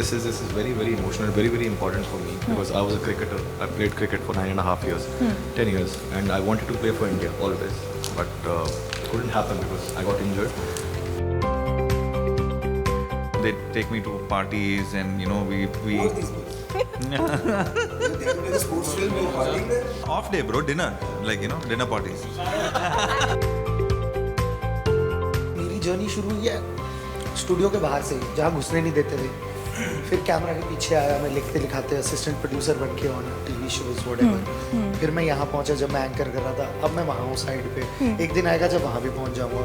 this is very very emotional, very very important for me because I was a cricketer. I played cricket for 9.5 years, 10 years, and I wanted to play for India always, but couldn't happen because I got injured. They take me to parties, and we sports film में party में off day, bro, dinner, dinner parties. मेरी journey शुरू हुई है studio के बाहर से, जहाँ घुसने नहीं देते थे। फिर कैमरा के पीछे आया, मैं लिखते लिखाते असिस्टेंट प्रोड्यूसर बन के ऑन टीवी शोज व्हाटएवर। फिर मैं यहाँ पहुँचा जब मैं एंकर कर रहा था। अब मैं वहाँ हूँ साइड पे। एक दिन आएगा जब वहाँ भी पहुँच जाऊँगा।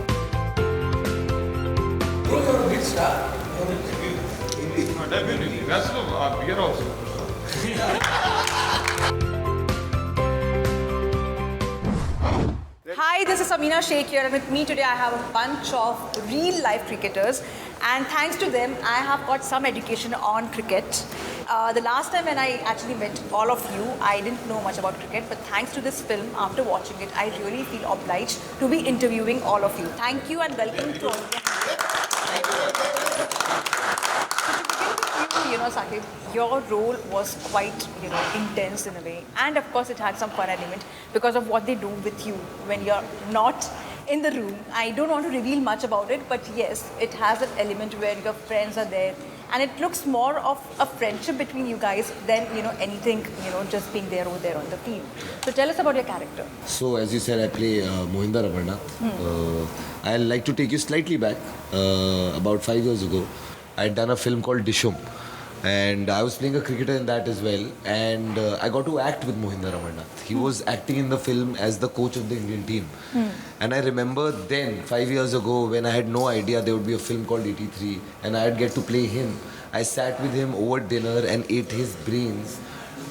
Hi, this is Samina Sheikh here, and with me today I have a bunch of real life cricketers, and thanks to them I have got some education on cricket. The last time when I actually met all of you, I didn't know much about cricket, but thanks to this film, after watching it, I really feel obliged to be interviewing all of you. Thank you and welcome to all of you. Saqib, your role was quite, intense in a way, and of course it had some fun element because of what they do with you when you're not in the room. I don't want to reveal much about it, but yes, it has an element where your friends are there, and it looks more of a friendship between you guys than anything, just being there over there on the field. So tell us about your character. So as you said, I play Mohinder Amarnath. I'd like to take you slightly back. About 5 years ago, I'd done a film called Dishum. And I was playing a cricketer in that as well. And I got to act with Mohinder Amarnath. He was acting in the film as the coach of the Indian team. And I remember then, 5 years ago, when I had no idea there would be a film called 83 and I'd get to play him. I sat with him over dinner and ate his brains,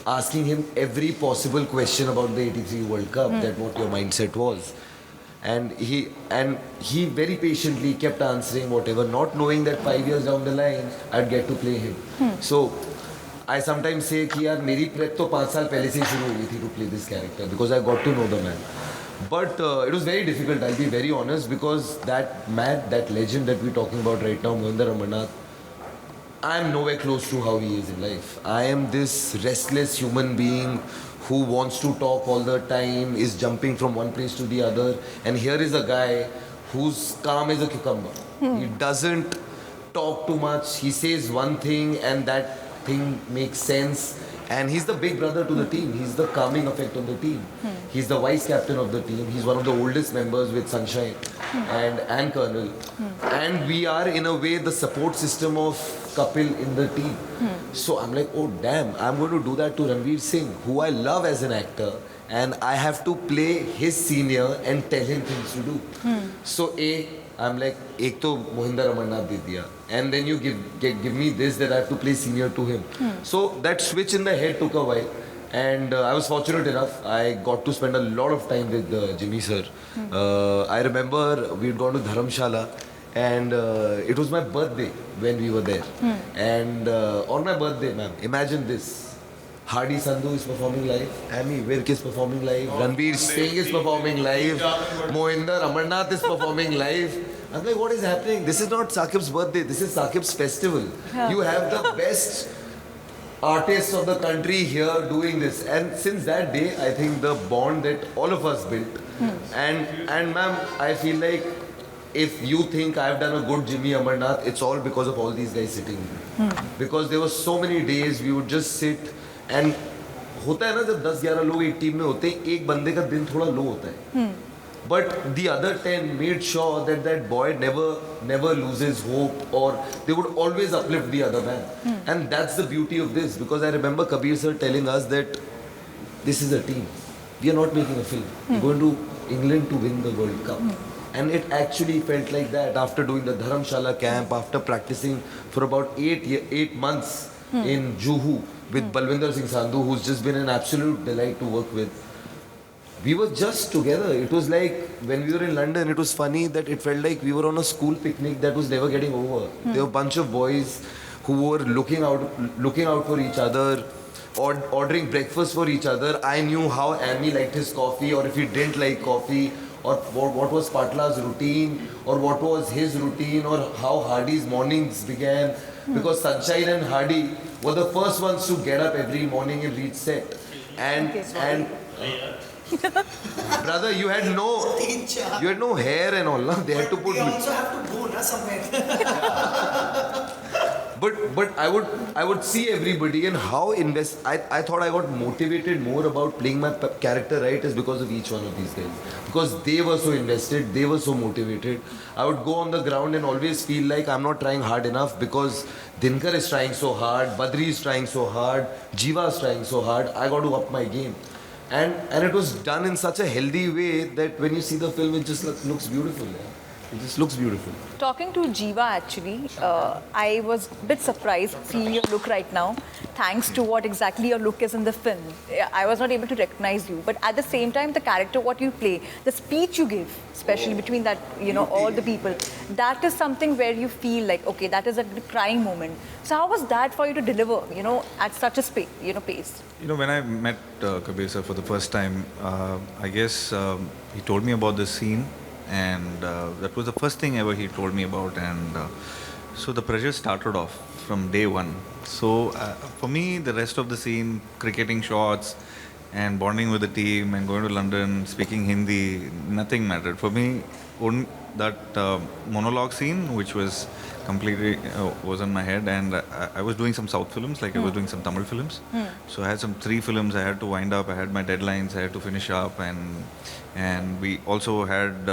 asking him every possible question about the 83 World Cup, that what your mindset was. And he very patiently kept answering whatever, not knowing that 5 years down the line I'd get to play him. So I sometimes say कि यार मेरी prep तो 5 साल पहले से ही शुरू हो गई थी to play this character because I got to know the man. But it was very difficult, I'll be very honest, because that man, that legend that we're talking about right now, Mohinder Amarnath, I am nowhere close to how he is in life. I am this restless human being who wants to talk all the time, is jumping from one place to the other. And here is a guy who's calm as a cucumber. He doesn't talk too much. He says one thing and that thing makes sense. And he's the big brother to the team. He's the calming effect on the team. He's the vice captain of the team. He's one of the oldest members with Sunshine and Colonel. And we are in a way the support system of Kapil in the team. So I'm like, oh damn, I'm going to do that to Ranveer Singh, who I love as an actor. And I have to play his senior and tell him things to do. So I'm like, ek to Mohinder Amarnath de diya. And then you give me this that I have to play senior to him. So that switch in the head took a while. And I was fortunate enough, I got to spend a lot of time with Jimmy sir. I remember we'd gone to Dharamshala and it was my birthday when we were there. And on my birthday, ma'am, imagine this. Hardy Sandhu is performing live, Amy Virk is performing live, Ranveer Singh is performing live, Mohinder Amarnath is performing live. I'm like, what is happening? This is not Saqib's birthday, this is Saqib's festival. You have the best artists of the country here doing this. And since that day, I think the bond that all of us built. And ma'am, I feel like if you think I've done a good Jimmy Amarnath, it's all because of all these guys sitting here. Because there were so many days we would just sit. And होता है ना जब 10-11 लोग एक team में होते हैं, एक बंदे का दिन थोड़ा लो होता है. But the other 10 made sure that that boy never loses hope, or they would always uplift the other man. And that's the beauty of this, because I remember Kabir sir telling us that this is a team. We are not making a film. We're going to England to win the World Cup. And it actually felt like that after doing the Dharamshala camp, after practicing for about 8 months in Juhu with Balwinder Singh Sandhu, who's just been an absolute delight to work with. We were just together. It was like when we were in London, it was funny that it felt like we were on a school picnic that was never getting over. There were a bunch of boys who were looking out for each other, ordering breakfast for each other. I knew how Amy liked his coffee, or if he didn't like coffee, or what was Patla's routine, or what was his routine, or how Hardy's mornings began. Because Sunshine and Hardy were the first ones to get up every morning and read set. And brother, you had no hair and all, no? They had to put. You also have to go na somewhere. But I would see everybody and how I thought I got motivated more about playing my character right is because of each one of these guys, because they were so invested, they were so motivated. I would go on the ground and always feel like I'm not trying hard enough because Dinkar is trying so hard, Badri is trying so hard, Jiva is trying so hard. I got to up my game, and it was done in such a healthy way that when you see the film, it just looks beautiful. Yeah. It just looks beautiful. Talking to Jiva, actually, I was a bit surprised seeing your look right now, thanks to what exactly your look is in the film. I was not able to recognize you, but at the same time, the character, what you play, the speech you give, especially between that, all the people, that is something where you feel like, okay, that is a crying moment. So how was that for you to deliver, at such a pace? When I met Kabir sir for the first time, I guess he told me about this scene. And that was the first thing ever he told me about, and so the pressure started off from day one. So for me, the rest of the scene, cricketing shots and bonding with the team and going to London, speaking Hindi, nothing mattered. For me, that monologue scene, which was completely was in my head, and I was doing some South films, like I was doing some Tamil films. So I had some 3 films I had to wind up. I had my deadlines I had to finish up, and we also had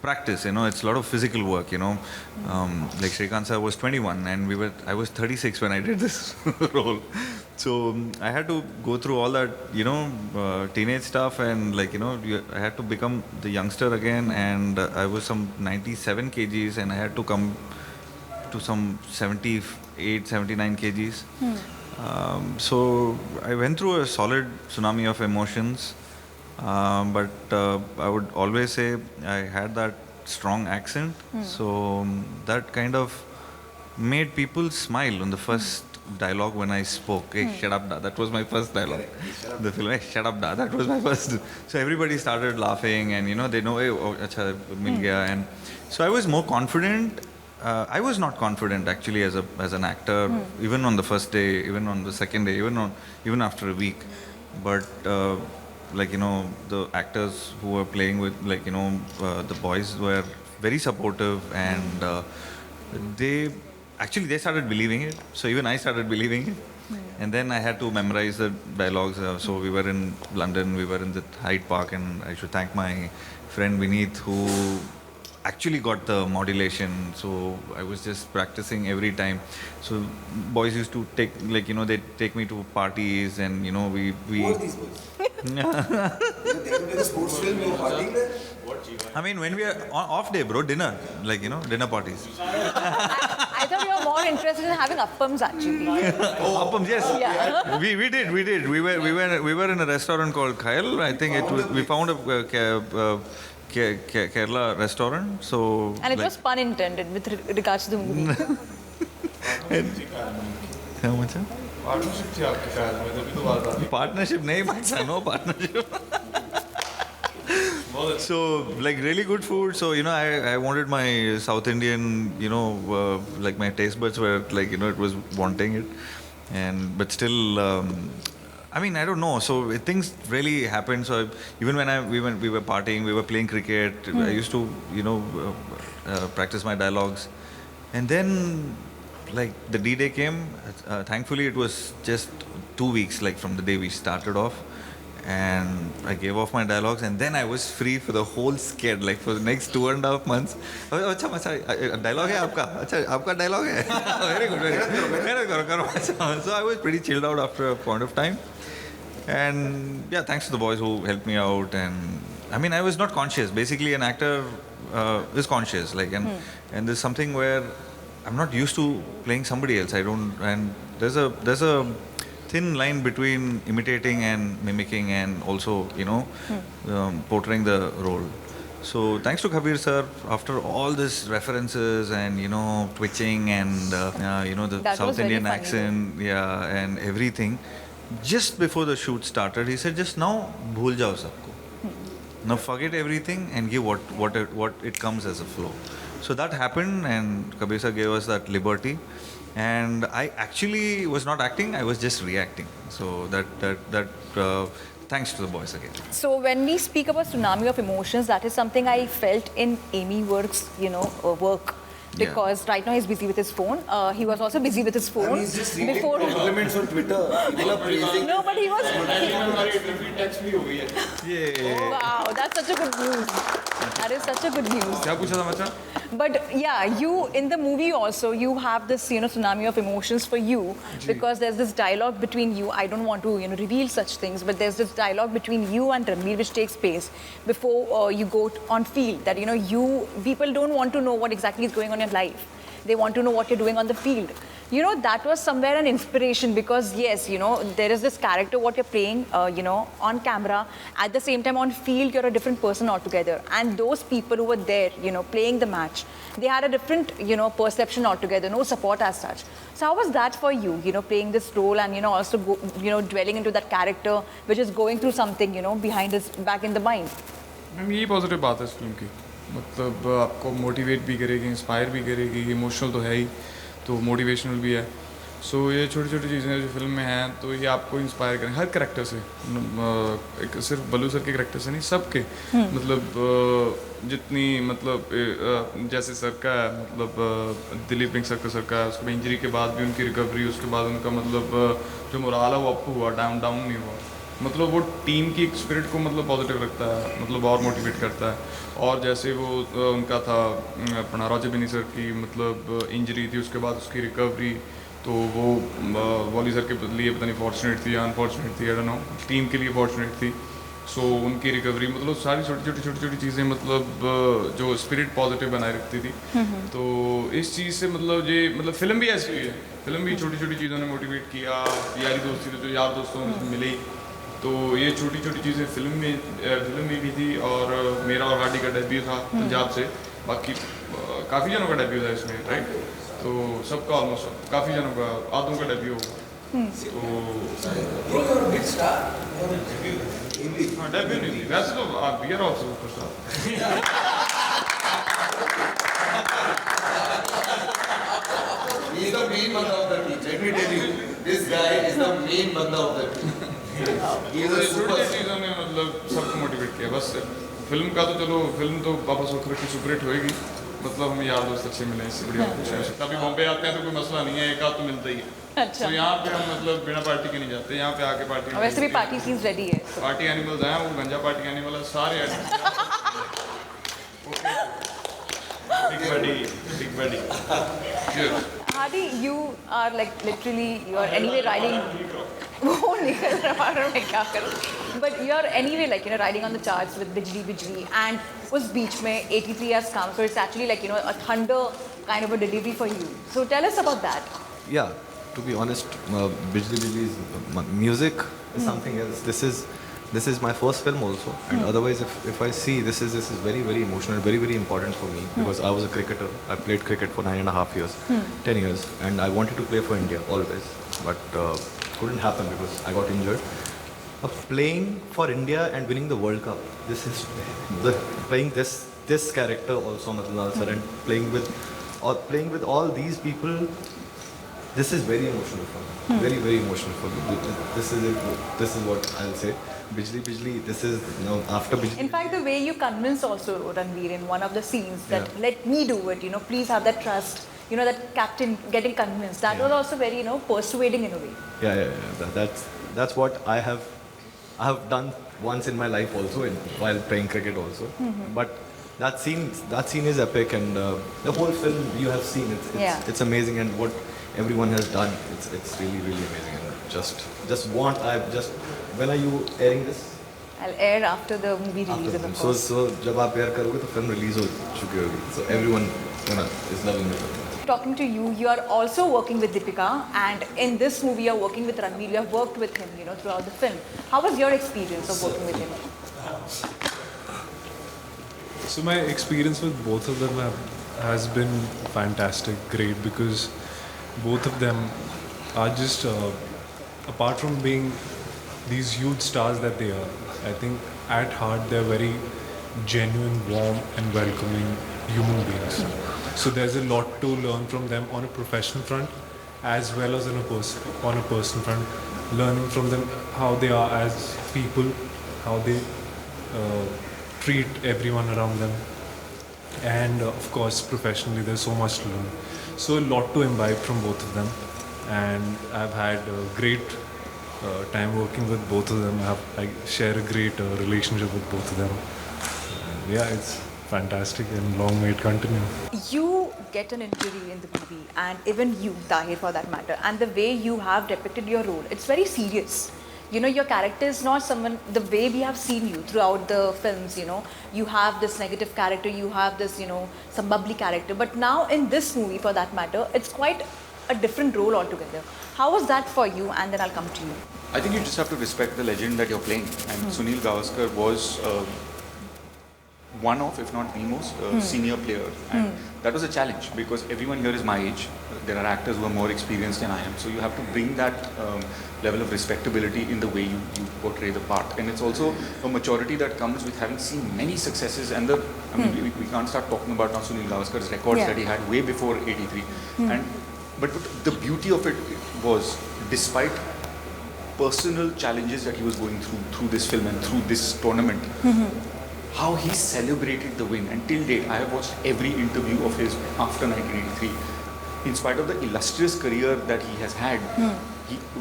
practice. It's a lot of physical work. Like Srikanth sir was 21, and I was 36 when I did this role. So I had to go through all that, teenage stuff, and I had to become the youngster again, and I was some 97 kgs, and I had to come to some 78, 79 kgs. So I went through a solid tsunami of emotions, but I would always say I had that strong accent, so that kind of made people smile on the first dialogue when I spoke. Hey, shut up, da. That was my first dialogue. The film, hey, shut up, da. That was my first. So everybody started laughing, and they know, hey, oh, acha, mil gaya. And so I was more confident. I was not confident actually as an actor, even on the first day, even on the second day, even after a week. But the actors who were playing with, the boys were very supportive, and they started believing it. So even I started believing it. And then I had to memorize the dialogues. So we were in London, we were in the Hyde Park, and I should thank my friend Vineet, who actually got the modulation. So I was just practicing every time. So boys used to take, they take me to parties, and we Who are these boys? They did a sports film, you were partying there? I mean, when we are off day, bro, dinner, dinner parties. I thought you were more interested in having appams, actually. Appams, yes. Yeah. We did. We were in a restaurant called Khail. I think we found a Kerala restaurant. So And it was pun intended with regards to the movie. How much? Partnership थी आपके ख्याल में तभी तो बात आती Partnership, nahi, no partnership. So really good food. So I wanted my South Indian, like my taste buds were it was wanting it, but still, I mean, I don't know. So things really happened. So even when we were partying, we were playing cricket. I used to practice my dialogues, and then the D-Day came. Thankfully, it was just 2 weeks from the day we started off. And I gave off my dialogues, and then I was free for the whole sked, for the next 2.5 months. Acha, dialogue hai aapka? Acha, aapka dialogue hai? Very good. Karo. So I was pretty chilled out after a point of time. And yeah, thanks to the boys who helped me out. And I mean, I was not conscious. Basically, an actor is conscious. And there's something where I'm not used to playing somebody else. And there's a thin line between imitating and mimicking, and also portraying the role. So thanks to Kabir sir, after all these references and twitching and the That South was very Indian funny, accent, and everything, just before the shoot started, he said, just now bhul jao sabko. Now forget everything and give what it comes as a flow. So that happened, and Kabir gave us that liberty. And I actually was not acting; I was just reacting. So thanks to the boys again. So when we speak about tsunami of emotions, that is something I felt in Amy Work's, work. Yeah. Because right now he's busy with his phone. He was also busy with his phone He's just reading before. compliments on Twitter. People are praising. No, but he was. Yeah. Wow, that's such a good news. That is such a good news. क्या पूछा था मचा? But yeah, you in the movie also you have this tsunami of emotions for you because there's this dialogue between you. I don't want to reveal such things, but there's this dialogue between you and Ranveer which takes place before you go on field. That you people don't want to know what exactly is going on in your life. They want to know what you're doing on the field. That was somewhere an inspiration because yes, there is this character what you're playing, on camera. At the same time on field, you're a different person altogether. And those people who were there, playing the match, they had a different, perception altogether, no support as such. So how was that for you, playing this role and, also, dwelling into that character which is going through something, behind his back in the mind? Ma'am यही positive बात है इस film की मतलब आपको motivate भी करेगी inspire भी करेगी इमोशनल तो है ही तो मोटिवेशनल भी है सो ये छोटी छोटी चीज़ें जो फिल्म में हैं तो ये आपको इंस्पायर करें हर करेक्टर से एक सिर्फ बल्लू सर के करेक्टर से नहीं सबके मतलब जितनी मतलब जैसे सर का मतलब दिलीप रिंग सर का उसके इंजरी के बाद भी उनकी रिकवरी उसके बाद उनका मतलब जो मोराल है वो अप हुआ डाउन नहीं हुआ मतलब वो टीम की एक स्पिरिट को मतलब पॉजिटिव रखता है मतलब और मोटिवेट करता है और जैसे वो उनका था अपना रॉजर बिनी सर की मतलब इंजरी थी उसके बाद उसकी रिकवरी तो वो वॉली सर के लिए पता नहीं फॉर्चुनेट थी या अनफॉर्चुनेट थी आई डोंट नो टीम के लिए फॉर्चुनेट थी सो उनकी रिकवरी मतलब सारी छोटी छोटी चीज़ें मतलब जो स्पिरिट पॉजिटिव बनाए रखती थी तो इस चीज़ से मतलब ये मतलब फिल्म भी ऐसी हुई है फिल्म भी छोटी छोटी चीज़ों ने मोटिवेट किया यारी दोस्ती तो जो यार दोस्तों में मिली तो ये छोटी छोटी चीज़ें फिल्म में भी थी और मेरा और हार्डी का डेब्यू था पंजाब से बाकी काफ़ी जनों का डेब्यू था इसमें राइट तो सबका ऑलमोस्ट काफ़ी जनों का आदों का डेब्यू होगा तो हाँ डेब्यू नहीं थी वैसे तो आप we are also superstar He is the main banda of the team. Let me tell you, this guy is the main banda of the team. He is a छोटी super. चीज़ों ने मतलब सबको मोटिवेट किया बस फिल्म का तो चलो फिल्म तो वापस होकर की सुपरहिट होएगी मतलब हम यार दोस्त अच्छे मिले इससे बढ़िया कुछ नहीं हो सकता अभी बॉम्बे आते हैं तो कोई मसला नहीं है एक आध तो मिलता ही है अच्छा तो यहाँ पे हम मतलब बिना पार्टी के नहीं जाते यहाँ पे आके पार्टी वैसे भी पार्टी सीन्स रेडी है पार्टी एनिमल्स हैं वो गंजा पार्टी एनिमल है सारे big buddy Hadi, you are like literally, you are anyway riding. वो निकल रहा है मैं क्या करूँ? But you are anyway like riding on the charts with Bijli Bijli and उस बीच में 83 has come, so it's actually like a thunder kind of a delivery for you. So tell us about that. Yeah, to be honest, Bijli Bijli's music is something else. This is my first film also, and otherwise, if I see this is very very emotional, very important for me because I was a cricketer. I played cricket for 9.5 years, 10 years, and I wanted to play for India always, but couldn't happen because I got injured. Playing for India and winning the World Cup, this is playing this character also, Matlal sir, and playing with all these people. This is very emotional for me. Very emotional for me. This is it. This is what I'll say. Bijli Bijli. This is after Bijli. In fact, the way you convinced also Ranveer in one of the scenes that let me do it, please have that trust, that captain getting convinced. That was also very, persuading in a way. Yeah. That's what I have done once in my life also, while playing cricket also. But that scene is epic, and the whole film you have seen. It's amazing, and what everyone has done. It's really amazing, and when are you airing this? I'll air after the movie release in the course. So जब आप air करोगे तो film release हो चुकी होगी. So everyone is loving the film. Talking to you, you are also working with Deepika, and in this movie you are working with Ranveer. You have worked with him, throughout the film. How was your experience of working with him? So my experience with both of them has been fantastic, great, because both of them are just, apart from being these huge stars that they are, I think at heart they're very genuine, warm, and welcoming human beings. So there's a lot to learn from them on a professional front, as well as on a personal front. Learning from them how they are as people, how they treat everyone around them, and of course professionally there's so much to learn. So a lot to imbibe from both of them, and I've had a great time working with both of them. I share a great relationship with both of them. And yeah, it's fantastic and long may it continue. You get an injury in the movie, and even you, Tahir, for that matter, and the way you have depicted your role, it's very serious. You know, your character is not someone, the way we have seen you throughout the films, you know, you have this negative character, you have this, you know, some bubbly character. But now in this movie, for that matter, it's quite a different role altogether. How was that for you? And then I'll come to you. I think you just have to respect the legend that you're playing. And Sunil Gavaskar was one of, if not the most, senior player. And that was a challenge because everyone here is my age. There are actors who are more experienced than I am. So you have to bring that level of respectability in the way you portray the part. And it's also a maturity that comes with having seen many successes. And I mean, we can't start talking about now Sunil Gavaskar's records that he had way before 83. But the beauty of it was, despite personal challenges that he was going through this film and through this tournament, how he celebrated the win. And till date, I have watched every interview of his after 1983. In spite of the illustrious career that he has had,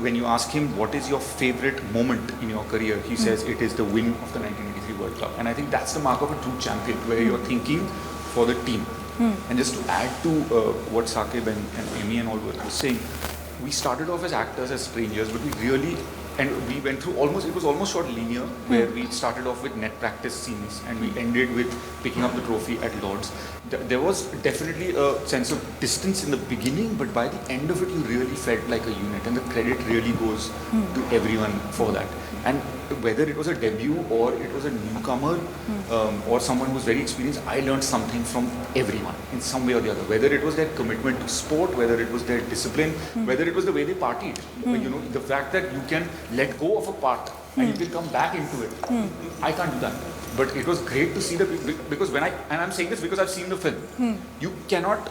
when you ask him what is your favorite moment in your career, he says it is the win of the 1983 World Cup. And I think that's the mark of a true champion, where you're thinking for the team. And just to add to what Saqib and Amy and all were saying, we started off as actors, as strangers, but we went through it was almost short linear, where we started off with net practice scenes and we ended with picking up the trophy at Lord's. There was definitely a sense of distance in the beginning, but by the end of it, you really felt like a unit, and the credit really goes to everyone for that. And whether it was a debut or it was a newcomer or someone who's very experienced, I learned something from everyone in some way or the other. Whether it was their commitment to sport, whether it was their discipline, whether it was the way they partied. You know, the fact that you can let go of a part and you can come back into it. I can't do that. But it was great to see that, because I'm saying this because I've seen the film. You cannot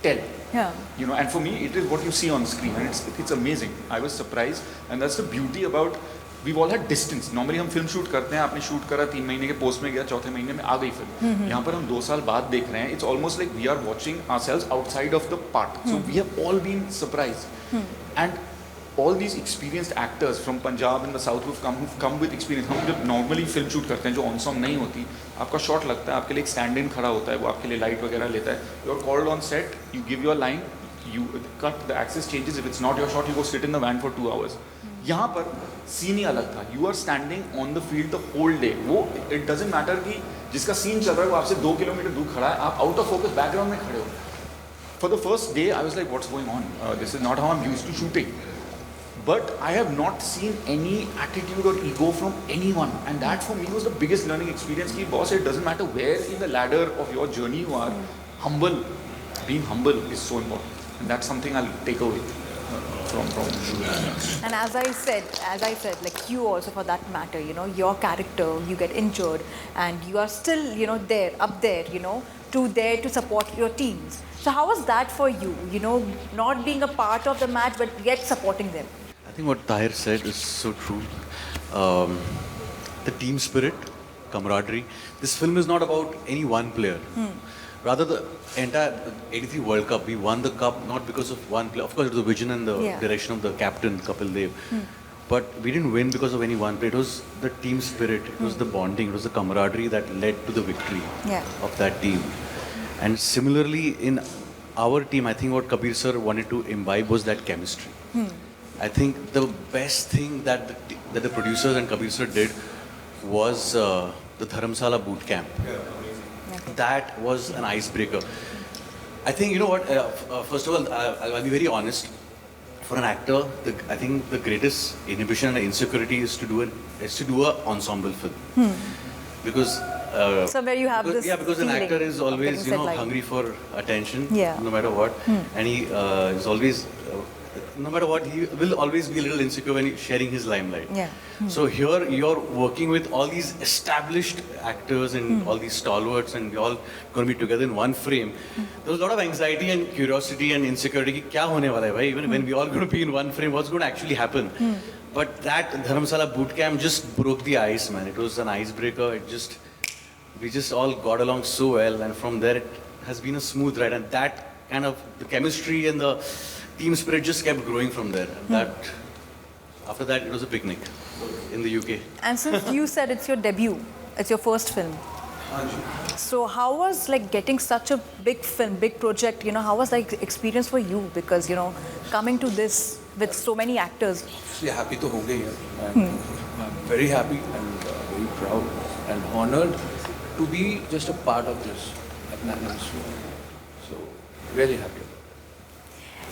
tell. Yeah. You know, and for me, it is what you see on screen, and it's amazing. I was surprised, and that's the beauty about. We've all had distance. Normally हम film shoot करते हैं, आपने shoot करा 3 महीने के post में गया, चौथे महीने में आ गई फिल्म. यहाँ पर हम 2 साल बाद देख रहे हैं. It's almost like we are watching ourselves outside of the part. So we have all been surprised. And all these experienced actors from Punjab and the South who've come with experience. हम जब normally film shoot करते हैं, जो on song नहीं होती, आपका shot लगता है, आपके लिए एक स्टैंड इन खड़ा होता है, वो आपके लिए लाइट वगैरह लेता है. You're called on set, you give your line, you cut, the access changes. If it's not your shot, you go sit in the van for 2 hours. यहाँ पर सीन ही अलग था. You are standing on the field the whole day. वो it doesn't matter कि जिसका scene चल रहा है वो आपसे 2 किलोमीटर दूर खड़ा है, आप आउट ऑफ फोकस बैकग्राउंड में खड़े हो. For the first day I was like what's going on, this is not how I am used to shooting. But I have not seen any attitude or ego from anyone, and that for me was the biggest learning experience. Ki boss, it doesn't matter where in the ladder of your journey you are, being humble is so important, and that's something I'll take away from. And as I said, like you also, for that matter, you know, your character, you get injured, and you are still, you know, up there, you know, to support your teams. So how was that for you? You know, not being a part of the match, but yet supporting them. I think what Tahir said is so true. The team spirit, camaraderie. This film is not about any one player. Rather, the entire 83 World Cup, we won the cup not because of one player. Of course, it was the vision and the direction of the captain, Kapil Dev. But we didn't win because of any one player. It was the team spirit. It was the bonding. It was the camaraderie that led to the victory of that team. And similarly, in our team, I think what Kabir sir wanted to imbibe was that chemistry. I think the best thing that the producers and Kabir sir did was the Dharamsala boot camp. That was an icebreaker. I think, you know what, first of all, I'll be very honest. For an actor, I think the greatest inhibition and insecurity is to do an ensemble film. Because somewhere you have this because an actor is always, you know, hungry for attention, no matter what. And he is always no matter what, he will always be a little insecure when he's sharing his limelight. Yeah. So here you're working with all these established actors and all these stalwarts, and you're all going to be together in one frame. There was a lot of anxiety and curiosity and insecurity. Ki kya hone wala hai, bhai? Even when we all going to be in one frame, what's going to actually happen? But that Dharamsala boot camp just broke the ice, man. It was an icebreaker. We just all got along so well, and from there it has been a smooth ride. And that kind of the chemistry and the team spirit just kept growing from there. And after that, it was a picnic in the UK. And since you said it's your debut, it's your first film. So how was like getting such a big film, big project? How was like experience for you? Because coming to this with so many actors. Actually, happy to hoge here, and I'm very happy and very proud and honored to be just a part of this magnanimous film. So really happy.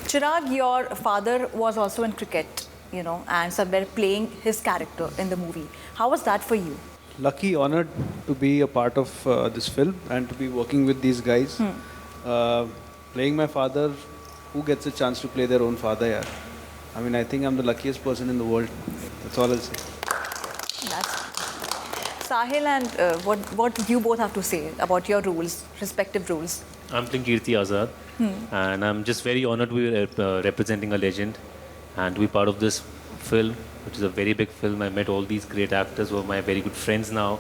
Chirag, your father was also in cricket, and somewhere playing his character in the movie. How was that for you? Lucky, honored to be a part of this film and to be working with these guys. Playing my father, who gets a chance to play their own father? Yeah. I mean, I think I'm the luckiest person in the world. That's all I'll say. Sahil, and what you both have to say about your roles, respective roles? I'm playing Kirti Azad, and I'm just very honored to be representing a legend and to be part of this film, which is a very big film. I met all these great actors who are my very good friends now.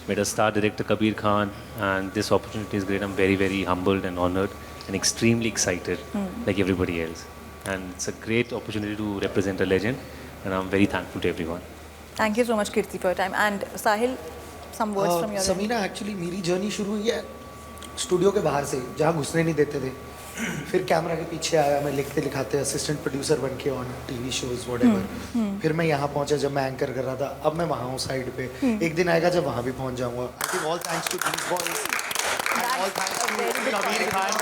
Met a star director, Kabir Khan, and this opportunity is great. I'm very, very humbled and honored and extremely excited, like everybody else. And it's a great opportunity to represent a legend, and I'm very thankful to everyone. Thank you so much, Kirti, for your time. And Sahil, some words from your end. Sameena, actually मेरी journey शुरू हुई है studio के बाहर से, जहाँ घुसने नहीं देते थे. फिर कैमरा के पीछे आया, मैं लिखते लिखाते असिस्टेंट प्रोड्यूसर बन के ऑन टीवी शोज व्हाटएवर. फिर मैं यहाँ पहुँचा जब मैं एंकर कर रहा था. अब मैं वहाँ हूँ साइड पे. एक दिन आएगा जब वहाँ भी पहुँच जाऊँगा. I think all thanks to these boys, all thanks to Kabir Khan.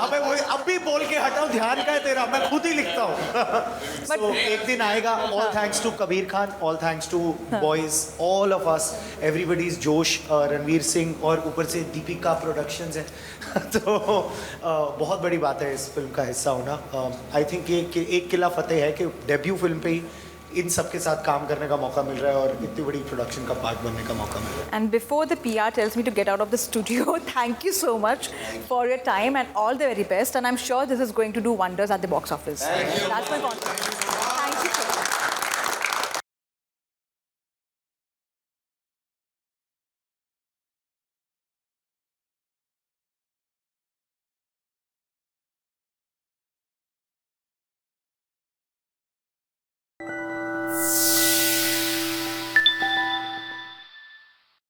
अबे वो अब भी बोल के हटाओ, ध्यान का है तेरा, मैं खुद ही लिखता हूँ. So एक दिन आएगा. All thanks to Kabir Khan, all thanks to boys, all of us, everybody's जोश, रणवीर सिंह और ऊपर से दीपिका प्रोडक्शंस है. तो बहुत बड़ी बात है इस फिल्म का हिस्सा होना. आई थिंक ये एक किला फतेह है कि डेब्यू फिल्म पे ही इन सब के साथ काम करने का मौका मिल रहा है और इतनी बड़ी प्रोडक्शन का पार्ट बनने का मौका मिल रहा है. And before the PR tells me to get out of the studio, thank you so much for your time and all the very best. And I'm sure this is going to do wonders at the box office. Thank you. That's my confidence.